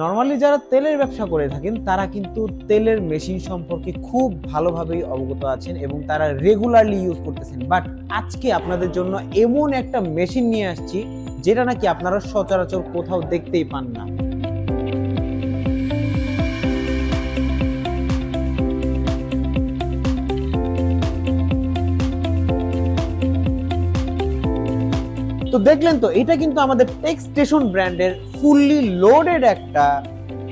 Normally যারা তেলের ব্যবসা করে থাকেন তারা কিন্তু তেলের মেশিন সম্পর্কে খুব ভালোভাবেই অবগত আছেন এবং তারা রেগুলারলি ইউজ করতেছেন। বাট আজকে আপনাদের জন্য এমন একটা মেশিন নিয়ে আসছি যেটা নাকি আপনারা সচরাচর কোথাও দেখতেই পান না। তো দেখলেন তো, এটা কিন্তু আমাদের টেক্সটেশন ব্র্যান্ডের ফুললি লোডেড একটা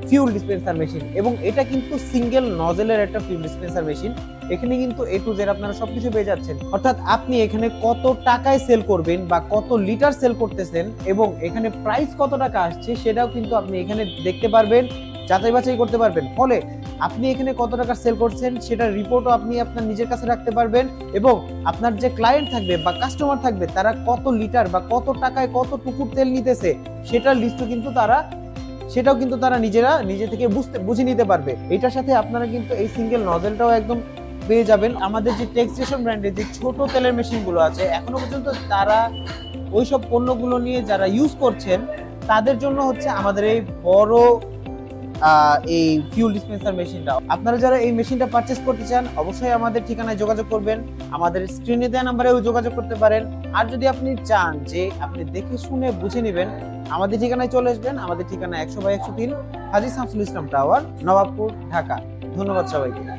ফিউল ডিসপেন্সার মেশিন এবং এটা কিন্তু সিঙ্গেল নজেলের একটা ফিউল ডিসপেন্সার মেশিন। এখানে কিন্তু এ টু জেড আপনারা সবকিছু পেয়ে যাচ্ছেন, অর্থাৎ আপনি এখানে কত টাকায় সেল করবেন বা কত লিটার সেল করতেছেন এবং এখানে প্রাইস কত টাকা আসছে সেটাও কিন্তু আপনি এখানে দেখতে পারবেন, যাচাই বাছাই করতে পারবেন। ফলে আপনি এখানে কত টাকা সেল করছেন সেটার রিপোর্টও আপনি আপনার নিজের কাছে রাখতে পারবেন এবং আপনার যে ক্লায়েন্ট থাকবে বা কাস্টমার থাকবে তারা কত লিটার বা কত টাকায় কত টুকুর তেল নিতেছে সেটার লিস্টও কিন্তু তারা নিজে থেকে বুঝে নিতে পারবে। এটার সাথে আপনারা কিন্তু এই সিঙ্গেল নজেলটাও একদম পেয়ে যাবেন। আমাদের যে টেক্সটেশন ব্র্যান্ডের যে ছোট তেলের মেশিন গুলো আছে এখনো পর্যন্ত তারা ওইসব পণ্যগুলো নিয়ে যারা ইউজ করছেন তাদের জন্য হচ্ছে আমাদের এই বড় এই ফিউল ডিসপেন্সার মেশিনটা। আপনারা যারা এই মেশিনটা পারচেজ করতে চান অবশ্যই আমাদের ঠিকানায় যোগাযোগ করবেন, আমাদের স্ক্রিনে দেওয়া নাম্বারেও যোগাযোগ করতে পারেন। আর যদি আপনি চান যে আপনি দেখে শুনে বুঝে নেবেন, আমাদের ঠিকানায় চলে আসবেন। আমাদের ঠিকানা 100/103 হাজী শামসুল ইসলাম টাওয়ার, নবাবপুর, ঢাকা। ধন্যবাদ সবাইকে।